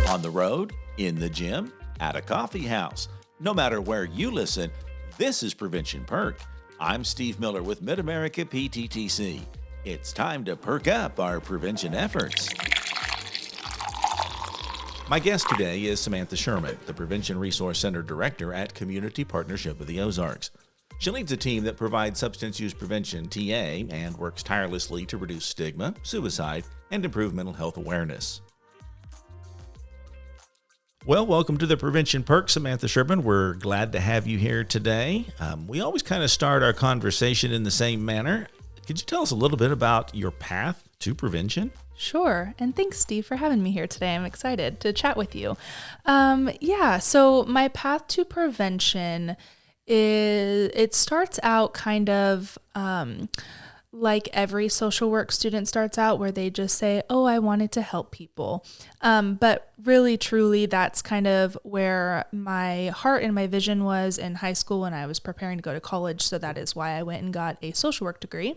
On the road, in the gym, at a coffee house. No matter where you listen, this is Prevention Perk. I'm Steve Miller with Mid-America PTTC. It's time to perk up our prevention efforts. My guest today is Samantha Sherman, the Prevention Resource Center Director at Community Partnership of the Ozarks. She leads a team that provides substance use prevention, TA, and works tirelessly to reduce stigma, suicide, and improve mental health awareness. Well, welcome to the Prevention Perk, Samantha Sherman. We're glad to have you here today. We always kind of start our conversation in the same manner. Could you tell us a little bit about your path to prevention? Sure. And thanks, Steve, for having me here today. I'm excited to chat with you. So my path to prevention it starts out kind of like every social work student starts out, where they just say, oh, I wanted to help people. But really, truly, that's kind of where my heart and my vision was in high school when I was preparing to go to college. So that is why I went and got a social work degree.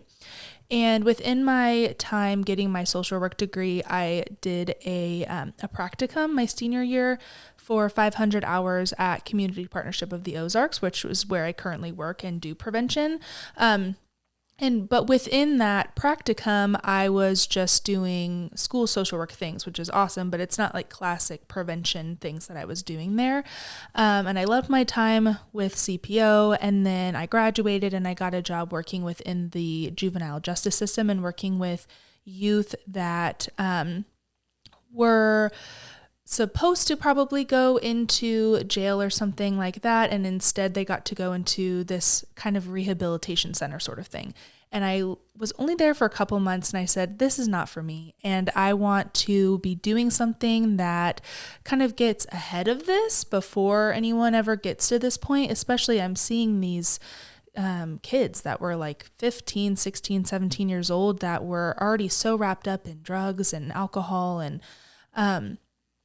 And within my time getting my social work degree, I did a practicum my senior year for 500 hours at Community Partnership of the Ozarks, which was where I currently work and do prevention. But within that practicum, I was just doing school social work things, which is awesome, but it's not like classic prevention things that I was doing there. And I loved my time with CPO, and then I graduated and I got a job working within the juvenile justice system and working with youth that were supposed to probably go into jail or something like that, and instead they got to go into this kind of rehabilitation center sort of thing. And I was only there for a couple months, and I said, this is not for me, and I want to be doing something that kind of gets ahead of this before anyone ever gets to this point. Especially I'm seeing these kids that were like 15, 16, 17 years old that were already so wrapped up in drugs and alcohol. And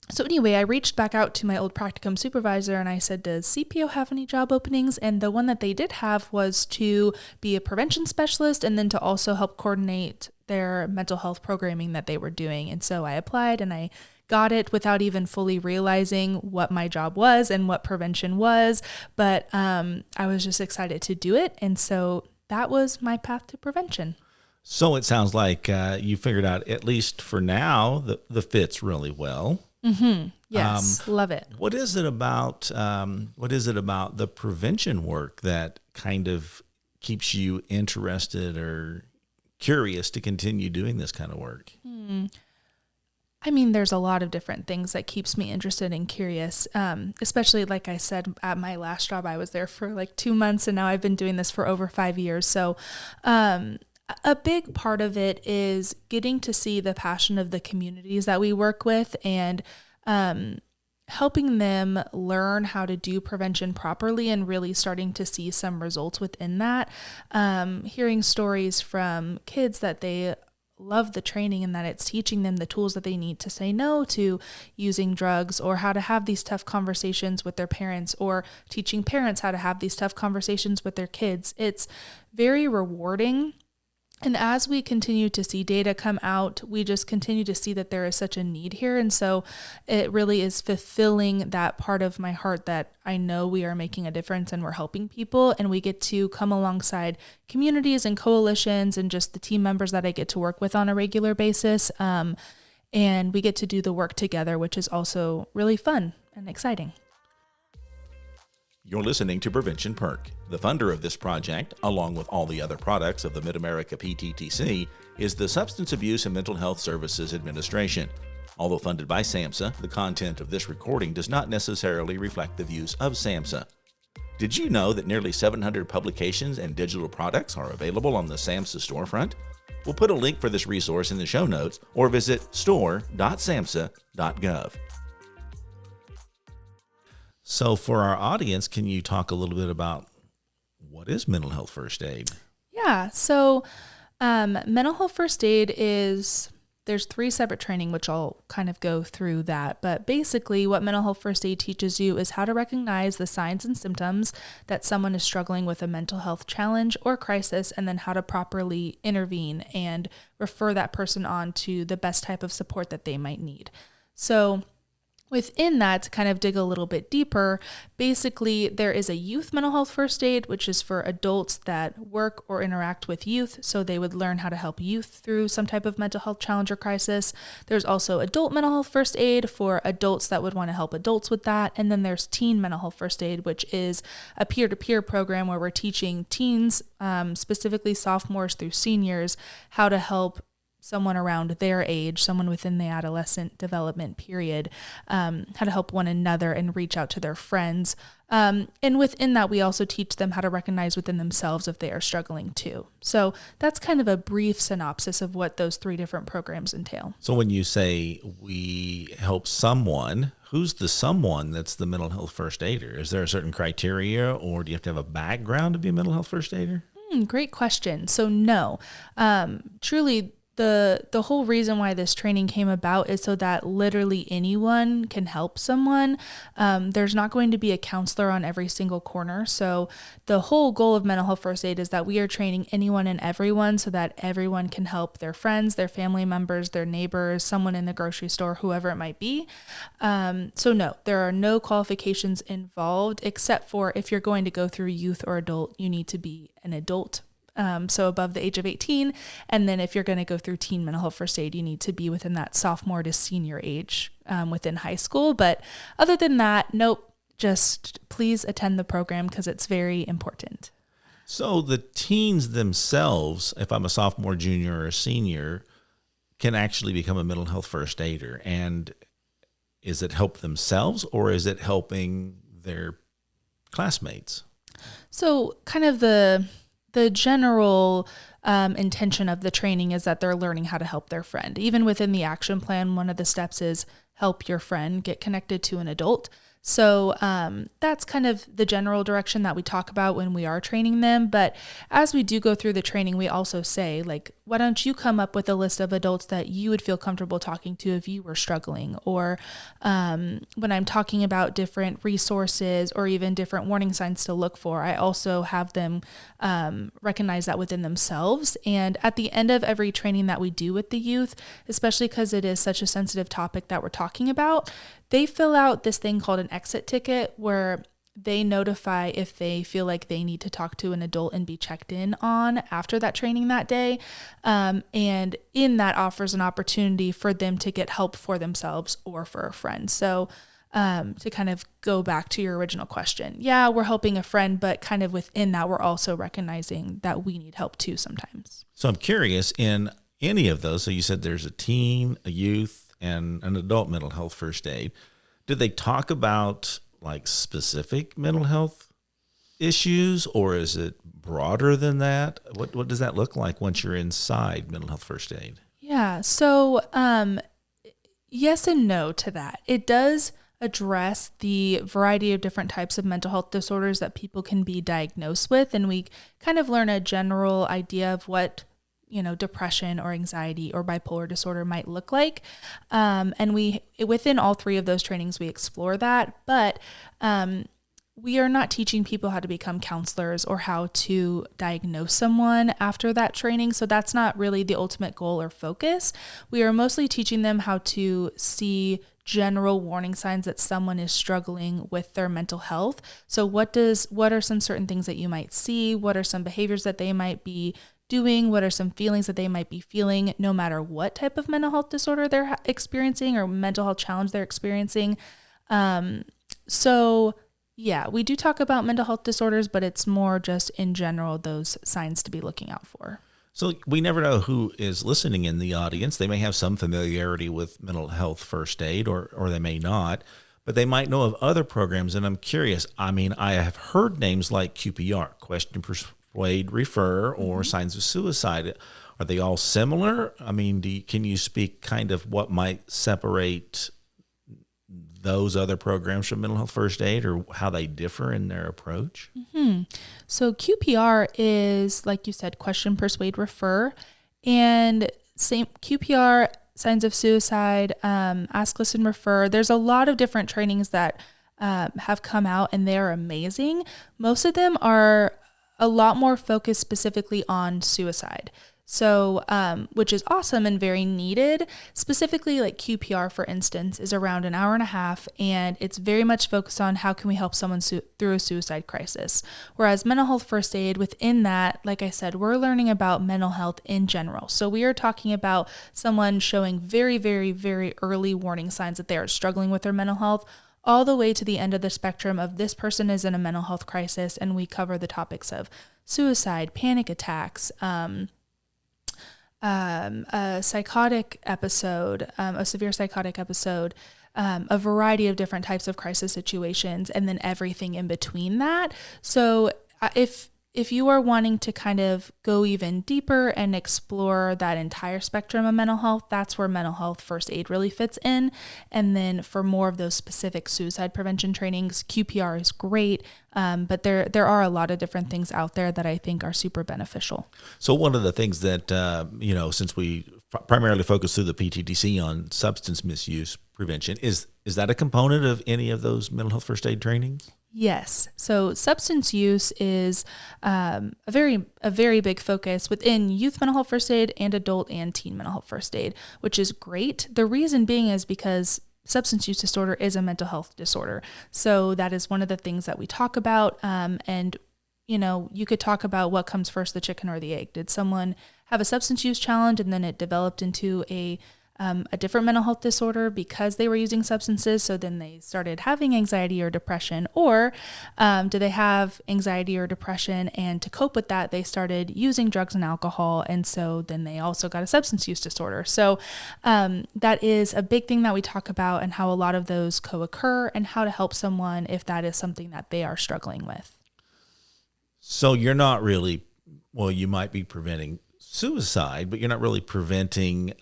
so anyway, I reached back out to my old practicum supervisor and I said, does CPO have any job openings? And the one that they did have was to be a prevention specialist and then to also help coordinate their mental health programming that they were doing. And so I applied and I got it without even fully realizing what my job was and what prevention was. But I was just excited to do it. And so that was my path to prevention. So it sounds like you figured out, at least for now, the fits really well. Mm-hmm. Yes, love it. What is it about the prevention work that kind of keeps you interested or curious to continue doing this kind of work? I mean, there's a lot of different things that keeps me interested and curious, especially like I said, at my last job, I was there for like 2 months and now I've been doing this for over 5 years. So a big part of it is getting to see the passion of the communities that we work with and helping them learn how to do prevention properly and really starting to see some results within that. Hearing stories from kids that they love the training and that it's teaching them the tools that they need to say no to using drugs, or how to have these tough conversations with their parents, or teaching parents how to have these tough conversations with their kids. It's very rewarding. And as we continue to see data come out, we just continue to see that there is such a need here. And so it really is fulfilling that part of my heart that I know we are making a difference and we're helping people. And we get to come alongside communities and coalitions and just the team members that I get to work with on a regular basis. And we get to do the work together, which is also really fun and exciting. You're listening to Prevention Perk. The funder of this project, along with all the other products of the Mid-America PTTC, is the Substance Abuse and Mental Health Services Administration. Although funded by SAMHSA, the content of this recording does not necessarily reflect the views of SAMHSA. Did you know that nearly 700 publications and digital products are available on the SAMHSA storefront? We'll put a link for this resource in the show notes or visit store.samhsa.gov. So for our audience, can you talk a little bit about what is mental health first aid? Yeah. So mental health first aid is, there's 3 separate training, which I'll kind of go through that. But basically what mental health first aid teaches you is how to recognize the signs and symptoms that someone is struggling with a mental health challenge or crisis, and then how to properly intervene and refer that person on to the best type of support that they might need. So Within that, to kind of dig a little bit deeper, basically there is a youth mental health first aid, which is for adults that work or interact with youth. So they would learn how to help youth through some type of mental health challenge or crisis. There's also adult mental health first aid for adults that would want to help adults with that. And then there's teen mental health first aid, which is a peer-to-peer program where we're teaching teens, specifically sophomores through seniors, how to help someone around their age, someone within the adolescent development period, how to help one another and reach out to their friends. And within that, we also teach them how to recognize within themselves if they are struggling too. So that's kind of a brief synopsis of what those 3 different programs entail. So when you say we help someone, who's the someone that's the mental health first aider? Is there a certain criteria, or do you have to have a background to be a mental health first aider? Great question. So no, truly, the whole reason why this training came about is so that literally anyone can help someone. There's not going to be a counselor on every single corner. So the whole goal of mental health first aid is that we are training anyone and everyone so that everyone can help their friends, their family members, their neighbors, someone in the grocery store, whoever it might be. So no, there are no qualifications involved, except for if you're going to go through youth or adult, you need to be an adult. So above the age of 18. And then if you're going to go through teen mental health first aid, you need to be within that sophomore to senior age within high school. But other than that, nope, just please attend the program because it's very important. So the teens themselves, if I'm a sophomore, junior, or a senior, can actually become a mental health first aider. And is it help themselves, or is it helping their classmates? So kind of the general intention of the training is that they're learning how to help their friend. Even within the action plan, one of the steps is help your friend get connected to an adult. So that's kind of the general direction that we talk about when we are training them. But as we do go through the training, we also say, like, why don't you come up with a list of adults that you would feel comfortable talking to if you were struggling? Or when I'm talking about different resources or even different warning signs to look for, I also have them recognize that within themselves. And at the end of every training that we do with the youth, especially because it is such a sensitive topic that we're talking about, they fill out this thing called an exit ticket where they notify if they feel like they need to talk to an adult and be checked in on after that training that day. And in that offers an opportunity for them to get help for themselves or for a friend. So to kind of go back to your original question, yeah, we're helping a friend, but kind of within that, we're also recognizing that we need help too sometimes. So I'm curious, in any of those, so you said there's a teen, a youth, and an adult mental health first aid. Did they talk about like specific mental health issues, or is it broader than that? What does that look like once you're inside mental health first aid? Yeah. So yes and no to that. It does address the variety of different types of mental health disorders that people can be diagnosed with. And we kind of learn a general idea of what depression or anxiety or bipolar disorder might look like. And we, within all 3 of those trainings, we explore that, but we are not teaching people how to become counselors or how to diagnose someone after that training. So that's not really the ultimate goal or focus. We are mostly teaching them how to see general warning signs that someone is struggling with their mental health. So what are some certain things that you might see? What are some behaviors that they might be doing? What are some feelings that they might be feeling, no matter what type of mental health disorder they're experiencing or mental health challenge they're experiencing? So yeah, we do talk about mental health disorders, but it's more just in general, those signs to be looking out for. So we never know who is listening in the audience. They may have some familiarity with mental health first aid, or they may not, but they might know of other programs. And I'm curious, I mean, I have heard names like QPR, question, persuade, refer, or signs of suicide. Are they all similar? I mean, can you speak kind of what might separate those other programs from mental health first aid, or how they differ in their approach? So QPR is, like you said, question, persuade, refer, and same QPR, signs of suicide, ask, listen, refer. There's a lot of different trainings that have come out, and they're amazing. Most of them are a lot more focused specifically on suicide. So, which is awesome and very needed. Specifically, like QPR, for instance, is around an hour and a half, and it's very much focused on how can we help someone through a suicide crisis. Whereas mental health first aid, within that, like I said, we're learning about mental health in general. So we are talking about someone showing very, very, very early warning signs that they are struggling with their mental health, all the way to the end of the spectrum of this person is in a mental health crisis, and we cover the topics of suicide, panic attacks, a psychotic episode, a severe psychotic episode, a variety of different types of crisis situations, and then everything in between that. So if you are wanting to kind of go even deeper and explore that entire spectrum of mental health, that's where mental health first aid really fits in. And then for more of those specific suicide prevention trainings, QPR is great. But there are a lot of different things out there that I think are super beneficial. So one of the things that, since we primarily focus through the PTTC on substance misuse prevention, is that a component of any of those mental health first aid trainings? Yes. So substance use is a very big focus within youth mental health first aid and adult and teen mental health first aid, which is great. The reason being is because substance use disorder is a mental health disorder. So that is one of the things that we talk about. And, you could talk about what comes first, the chicken or the egg. Did someone have a substance use challenge and then it developed into a different mental health disorder because they were using substances, so then they started having anxiety or depression? Or do they have anxiety or depression, and to cope with that, they started using drugs and alcohol, and so then they also got a substance use disorder? So that is a big thing that we talk about, and how a lot of those co-occur, and how to help someone if that is something that they are struggling with. So you're not really, you might be preventing suicide, but you're not really preventing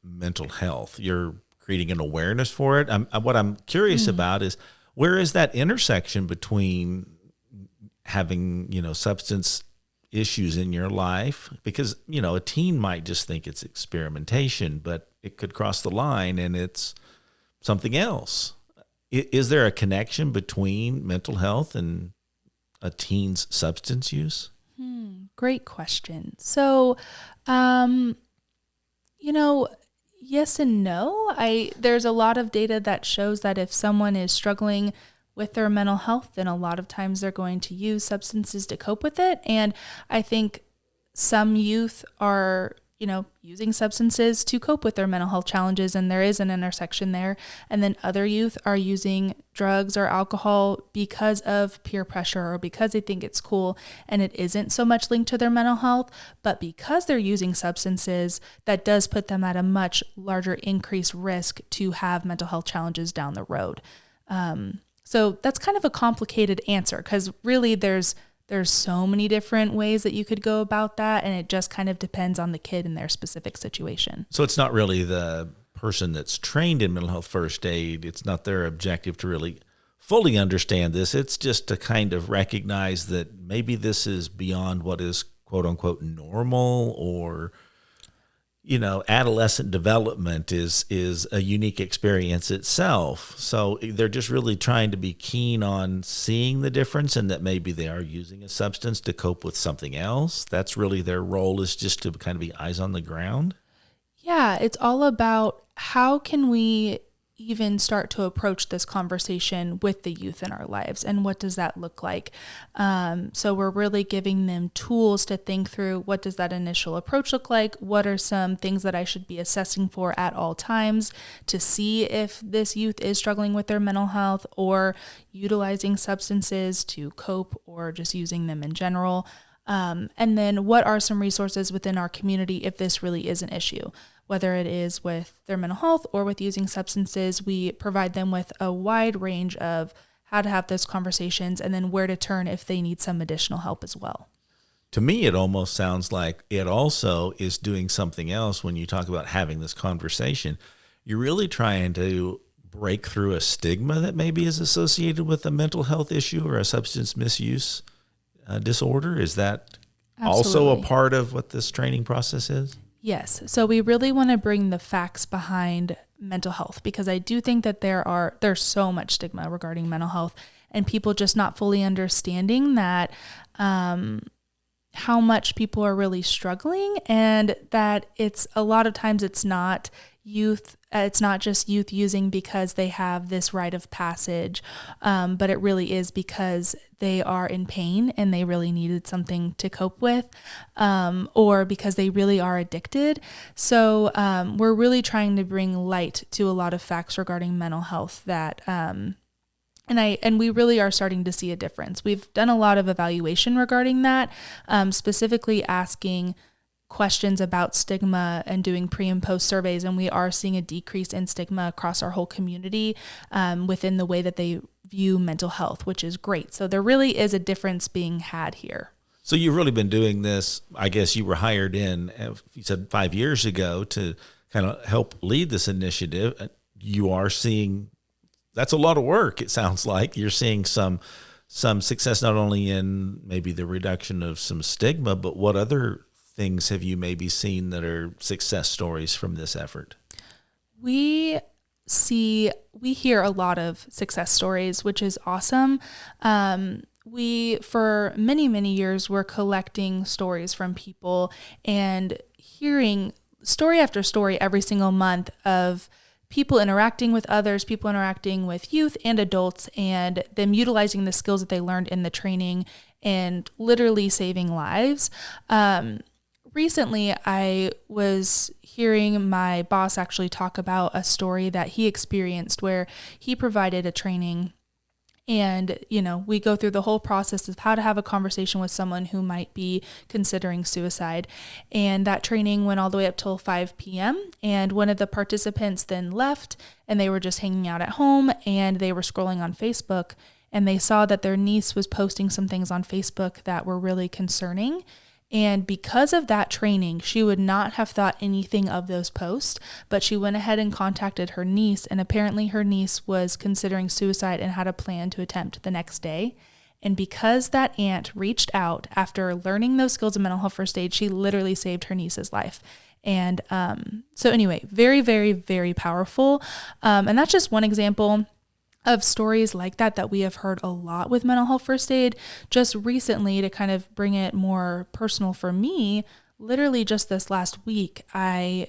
mental health. You're creating an awareness for it. What I'm curious about is, where is that intersection between having, substance issues in your life? Because, a teen might just think it's experimentation, but it could cross the line and it's something else. Is there a connection between mental health and a teen's substance use? Great question. So, yes and no. There's a lot of data that shows that if someone is struggling with their mental health, then a lot of times they're going to use substances to cope with it. And I think some youth are, using substances to cope with their mental health challenges, and there is an intersection there. And then other youth are using drugs or alcohol because of peer pressure or because they think it's cool, and it isn't so much linked to their mental health, but because they're using substances, that does put them at a much larger increased risk to have mental health challenges down the road. So that's kind of a complicated answer, because really there's so many different ways that you could go about that, and it just kind of depends on the kid and their specific situation. So it's not really the person that's trained in mental health first aid. It's not their objective to really fully understand this. It's just to kind of recognize that maybe this is beyond what is quote unquote normal, or, adolescent development is a unique experience itself. So they're just really trying to be keen on seeing the difference, and that maybe they are using a substance to cope with something else. That's really their role, is just to kind of be eyes on the ground. Yeah, it's all about how can we even start to approach this conversation with the youth in our lives, and what does that look like? So we're really giving them tools to think through, what does that initial approach look like? What are some things that I should be assessing for at all times to see if this youth is struggling with their mental health, or utilizing substances to cope, or just using them in general? And then what are some resources within our community if this really is an issue? Whether it is with their mental health or with using substances, we provide them with a wide range of how to have those conversations, and then where to turn if they need some additional help as well. To me, it almost sounds like it also is doing something else when you talk about having this conversation. You're really trying to break through a stigma that maybe is associated with a mental health issue or a substance misuse disorder. Is that also a part of what this training process is? Yes. So we really want to bring the facts behind mental health, because I do think that there's so much stigma regarding mental health, and people just not fully understanding that how much people are really struggling, and that it's a lot of times it's not youth. It's not just youth using because they have this rite of passage, but it really is because they are in pain and they really needed something to cope with, or because they really are addicted. So we're really trying to bring light to a lot of facts regarding mental health that and we really are starting to see a difference. We've done a lot of evaluation regarding that, specifically asking questions about stigma and doing pre and post surveys. And we are seeing a decrease in stigma across our whole community within the way that they view mental health, which is great. So there really is a difference being had here. So you've really been doing this. I guess you were hired in, you said 5 years ago, to kind of help lead this initiative. You are seeing, that's a lot of work. It sounds like you're seeing some success, not only in maybe the reduction of some stigma, but what other things have you maybe seen that are success stories from this effort? We hear a lot of success stories, which is awesome. We, for many, many years, were collecting stories from people and hearing story after story every single month of people interacting with others, people interacting with youth and adults, and them utilizing the skills that they learned in the training and literally saving lives. Recently, I was hearing my boss actually talk about a story that he experienced where he provided a training, and, we go through the whole process of how to have a conversation with someone who might be considering suicide. And that training went all the way up till 5 p.m. And one of the participants then left, and they were just hanging out at home, and they were scrolling on Facebook, and they saw that their niece was posting some things on Facebook that were really concerning. And because of that training, she would not have thought anything of those posts, but she went ahead and contacted her niece, and apparently her niece was considering suicide and had a plan to attempt the next day. And because that aunt reached out after learning those skills of mental health first aid, she literally saved her niece's life. And so anyway, very, very, very powerful. And that's just one example of stories like that we have heard a lot with mental health first aid. Just recently, to kind of bring it more personal for me, literally just this last week, I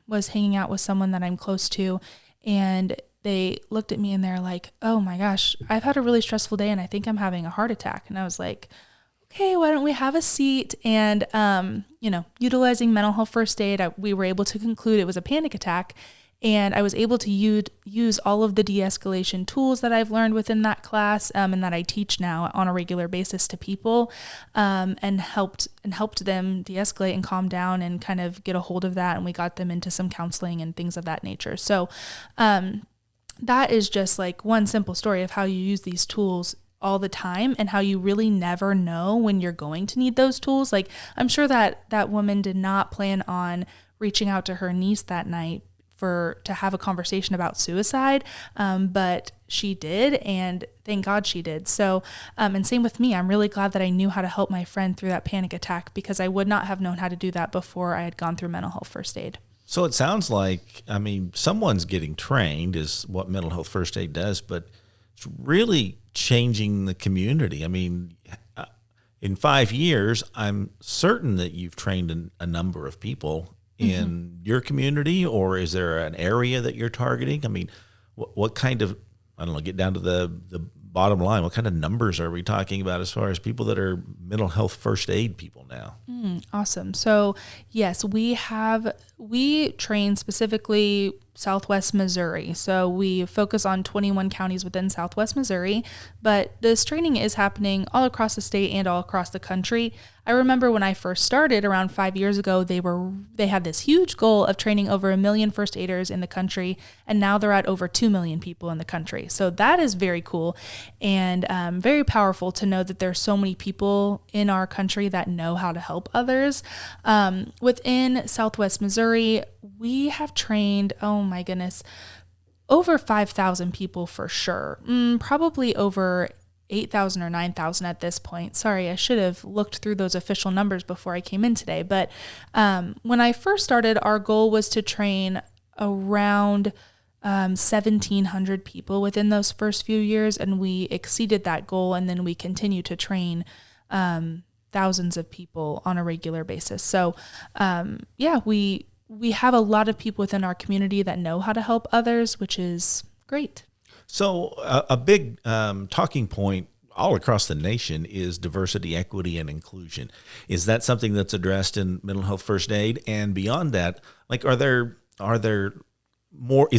was hanging out with someone that I'm close to, and they looked at me and they're like, "Oh my gosh, I've had a really stressful day and I think I'm having a heart attack." And I was like, "Okay, why don't we have a seat?" And, utilizing mental health first aid, we were able to conclude it was a panic attack. And I was able to use all of the de-escalation tools that I've learned within that class, and that I teach now on a regular basis to people, and helped them de-escalate and calm down and kind of get a hold of that. And we got them into some counseling and things of that nature. So that is just like one simple story of how you use these tools all the time and how you really never know when you're going to need those tools. Like, I'm sure that woman did not plan on reaching out to her niece that night to have a conversation about suicide, but she did, and thank God she did. So, and same with me. I'm really glad that I knew how to help my friend through that panic attack, because I would not have known how to do that before I had gone through mental health first aid. So it sounds like, someone's getting trained is what mental health first aid does, but it's really changing the community. In 5 years, I'm certain that you've trained a number of people in your community, or is there an area that you're targeting? What kind of, get down to the bottom line, what kind of numbers are we talking about as far as people that are mental health first aid people now? Awesome. So yes, we train specifically Southwest Missouri. So we focus on 21 counties within Southwest Missouri, but this training is happening all across the state and all across the country. I remember when I first started around 5 years ago, they had this huge goal of training over 1 million first aiders in the country, and now they're at over 2 million people in the country. So that is very cool and very powerful to know that there's so many people in our country that know how to help others. Within Southwest Missouri, we have trained, oh my goodness, over 5,000 people for sure. Probably over 8,000 or 9,000 at this point. Sorry, I should have looked through those official numbers before I came in today. But when I first started, our goal was to train around 1,700 people within those first few years, and we exceeded that goal. And then we continue to train thousands of people on a regular basis. So, we have a lot of people within our community that know how to help others, which is great. So a big talking point all across the nation is diversity, equity, and inclusion. Is that something that's addressed in mental health first aid? And beyond that, like, is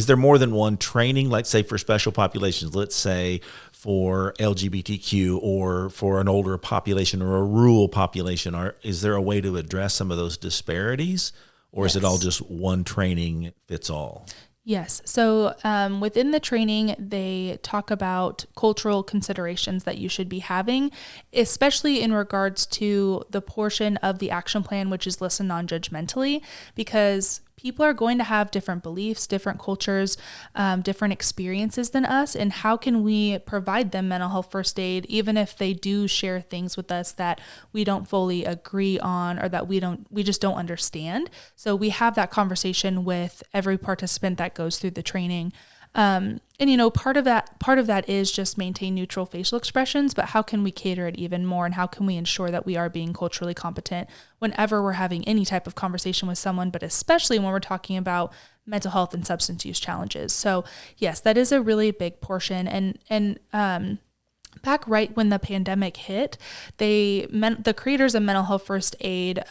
there more than one training, let's say for special populations, let's say for LGBTQ or for an older population or a rural population? Is there a way to address some of those disparities, or is it all just one training fits all? Yes. So within the training, they talk about cultural considerations that you should be having, especially in regards to the portion of the action plan, which is listen non-judgmentally, because people are going to have different beliefs, different cultures, different experiences than us. And how can we provide them mental health first aid, even if they do share things with us that we don't fully agree on or that we just don't understand. So we have that conversation with every participant that goes through the training. And part of that is just maintain neutral facial expressions, but how can we cater it even more? And how can we ensure that we are being culturally competent whenever we're having any type of conversation with someone, but especially when we're talking about mental health and substance use challenges. So yes, that is a really big portion. And back right when the pandemic hit, the creators of Mental Health First Aid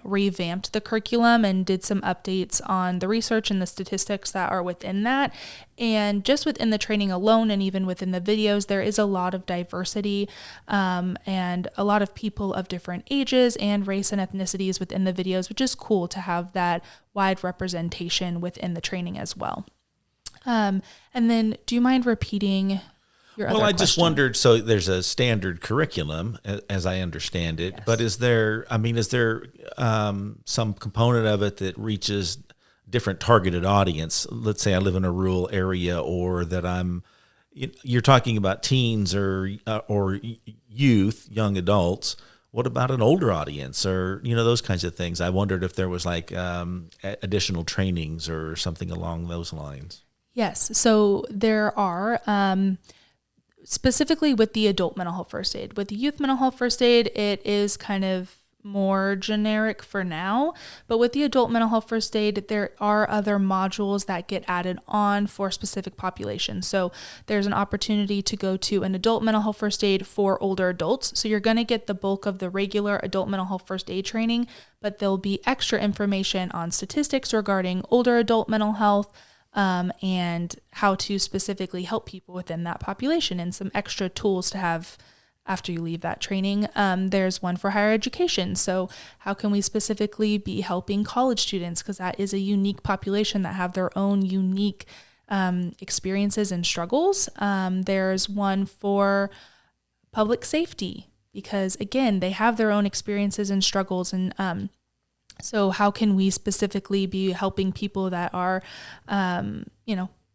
revamped the curriculum and did some updates on the research and the statistics that are within that. And just within the training alone, and even within the videos, there is a lot of diversity and a lot of people of different ages and race and ethnicities within the videos, which is cool to have that wide representation within the training as well. And then do you mind repeating? Well, I just wondered, so there's a standard curriculum, as I understand it, yes. But is there some component of it that reaches different targeted audience? Let's say I live in a rural area, or that you're talking about teens or youth, young adults. What about an older audience, or, those kinds of things? I wondered if there was additional trainings or something along those lines. Yes. So there are, specifically with the adult mental health first aid. With the youth mental health first aid, it is kind of more generic for now, but with the adult mental health first aid, there are other modules that get added on for specific populations. So there's an opportunity to go to an adult mental health first aid for older adults. So you're going to get the bulk of the regular adult mental health first aid training, but there'll be extra information on statistics regarding older adult mental health, and how to specifically help people within that population, and some extra tools to have after you leave that training. There's one for higher education. So how can we specifically be helping college students? Because that is a unique population that have their own unique experiences and struggles. There's one for public safety, because again, they have their own experiences and struggles, and so how can we specifically be helping people that are,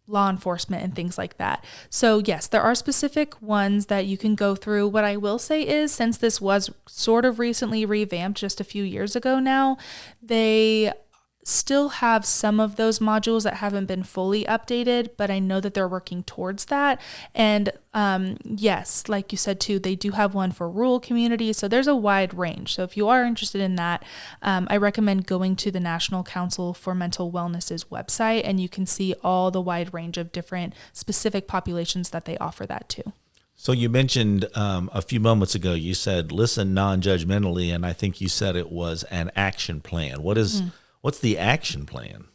law enforcement and things like that? So yes, there are specific ones that you can go through. What I will say is, since this was sort of recently revamped just a few years ago now, they still have some of those modules that haven't been fully updated, but I know that they're working towards that. And yes, like you said too, they do have one for rural communities. So there's a wide range. So if you are interested in that, I recommend going to the National Council for Mental Wellness's website, and you can see all the wide range of different specific populations that they offer that to. So you mentioned a few moments ago, you said listen non-judgmentally, and I think you said it was an action plan. What's the action plan?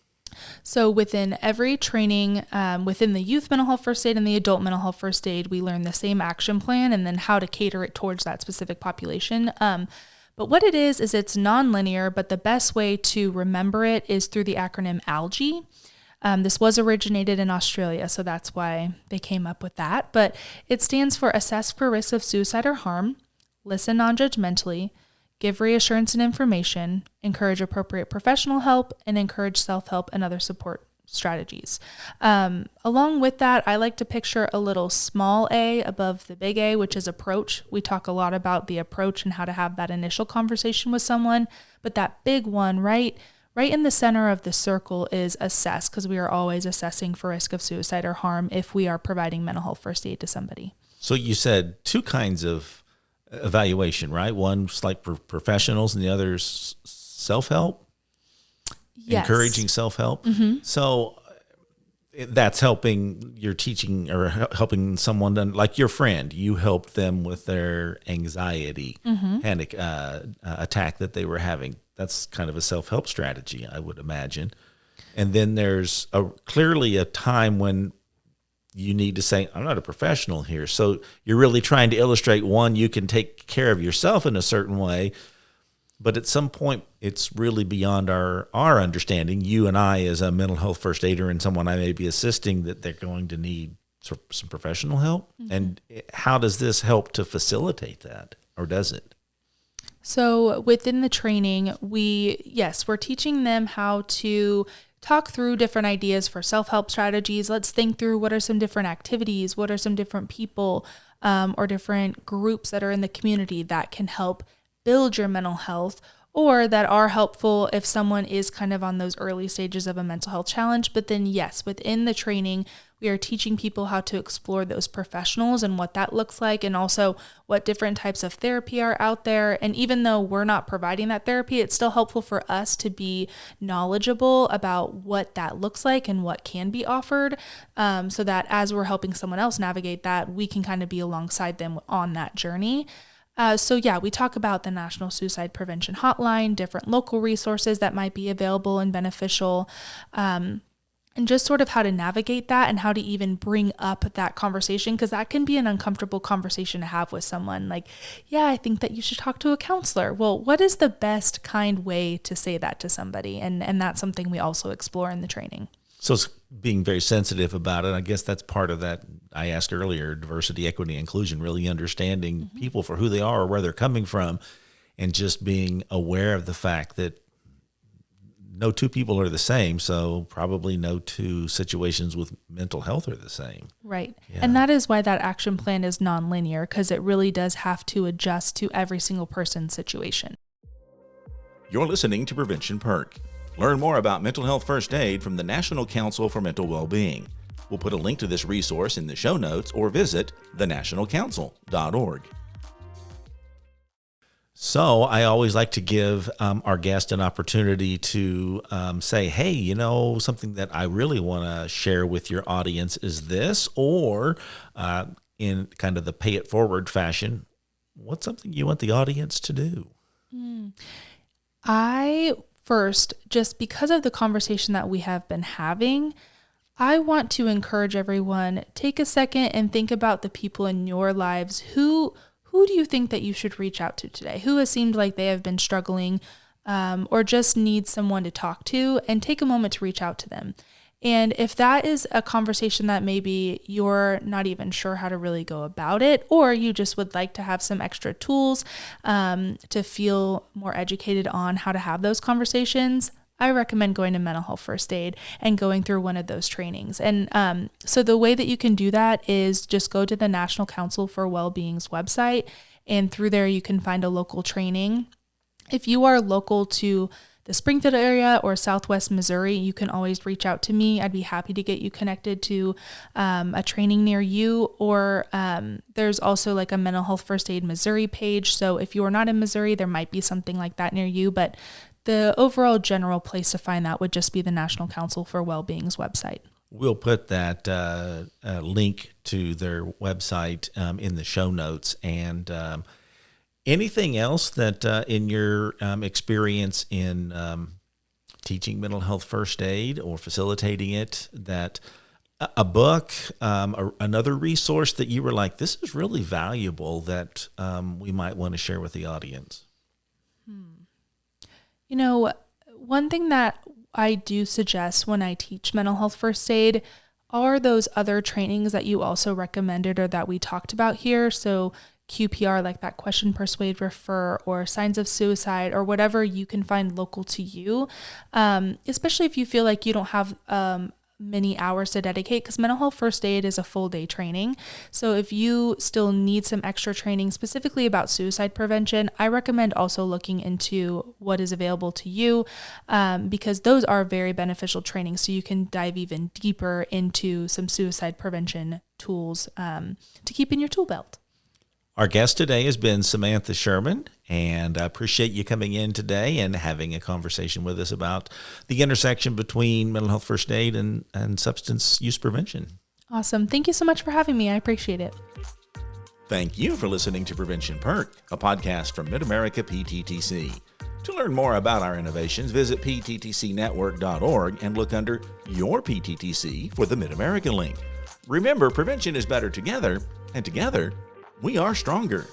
So within every training, within the youth mental health first aid and the adult mental health first aid, we learn the same action plan and then how to cater it towards that specific population. But what it is it's nonlinear, but the best way to remember it is through the acronym ALGE. This was originated in Australia, so that's why they came up with that. But it stands for Assess for Risk of Suicide or Harm, Listen Non-Judgmentally, Give reassurance and information, encourage appropriate professional help, and encourage self-help and other support strategies. Along with that, I like to picture a little small a above the big A, which is approach. We talk a lot about the approach and how to have that initial conversation with someone, but that big one, right in the center of the circle, is assess, because we are always assessing for risk of suicide or harm if we are providing mental health first aid to somebody. So you said two kinds of evaluation, right? One's like professionals and the other's self-help, Yes. encouraging self-help. So that's helping, you're teaching or helping someone, like your friend, you helped them with their anxiety, panic attack that they were having. That's kind of a self-help strategy, I would imagine. And then there's clearly a time when you need to say, I'm not a professional here. So you're really trying to illustrate, one, you can take care of yourself in a certain way, but at some point it's really beyond our understanding, you and I as a mental health first aider and someone I may be assisting, that they're going to need some professional help. And how does this help to facilitate that, or does it? So within the training, we're teaching them how to talk through different ideas for self-help strategies. Let's think through what are some different activities, what are some different people or different groups that are in the community that can help build your mental health, or that are helpful if someone is kind of on those early stages of a mental health challenge. But then, yes, within the training, we are teaching people how to explore those professionals and what that looks like, and also what different types of therapy are out there. And even though we're not providing that therapy, it's still helpful for us to be knowledgeable about what that looks like and what can be offered, so that as we're helping someone else navigate that, we can kind of be alongside them on that journey. We talk about the National Suicide Prevention Hotline, different local resources that might be available and beneficial, and just sort of how to navigate that and how to even bring up that conversation, because that can be an uncomfortable conversation to have with someone. Like, yeah, I think that you should talk to a counselor. Well, what is the best kind way to say that to somebody? And that's something we also explore in the training. So it's being very sensitive about it. I guess that's part of that. I asked earlier, diversity, equity, inclusion, really understanding people for who they are or where they're coming from, and just being aware of the fact that no two people are the same. So probably no two situations with mental health are the same. Right. Yeah. And that is why that action plan is nonlinear, because it really does have to adjust to every single person's situation. You're listening to Prevention Perk. Learn more about mental health first aid from the National Council for Mental Well-Being. We'll put a link to this resource in the show notes, or visit thenationalcouncil.org. So I always like to give our guest an opportunity to say, hey, something that I really want to share with your audience is this, or in kind of the pay it forward fashion, what's something you want the audience to do? First, just because of the conversation that we have been having, I want to encourage everyone, take a second and think about the people in your lives. Who do you think that you should reach out to today? Who has seemed like they have been struggling or just need someone to talk to, and take a moment to reach out to them. And if that is a conversation that maybe you're not even sure how to really go about it, or you just would like to have some extra tools to feel more educated on how to have those conversations, I recommend going to Mental Health First Aid and going through one of those trainings. And so the way that you can do that is just go to the National Council for Well-Being's website, and through there you can find a local training. If you are local to the Springfield area or Southwest Missouri, you can always reach out to me. I'd be happy to get you connected to a training near you, or there's also like a Mental Health First Aid Missouri page. So if you are not in Missouri, there might be something like that near you, but the overall general place to find that would just be the National Council for Well-Being's website. We'll put that link to their website in the show notes. And anything else that in your experience in teaching mental health first aid or facilitating it, that a book, another resource that you were like, this is really valuable, that we might want to share with the audience? One thing that I do suggest when I teach mental health first aid are those other trainings that you also recommended or that we talked about here. So QPR, like that question, persuade, refer, or signs of suicide, or whatever you can find local to you, especially if you feel like you don't have many hours to dedicate, because mental health first aid is a full day training. So if you still need some extra training specifically about suicide prevention, I recommend also looking into what is available to you, because those are very beneficial trainings. So you can dive even deeper into some suicide prevention tools to keep in your tool belt. Our guest today has been Samantha Sherman, and I appreciate you coming in today and having a conversation with us about the intersection between mental health first aid and substance use prevention. Awesome. Thank you so much for having me. I appreciate it. Thank you for listening to Prevention Perk, a podcast from Mid-America PTTC. To learn more about our innovations, visit pttcnetwork.org and look under Your PTTC for the Mid-America link. Remember, prevention is better together, and together, we are stronger.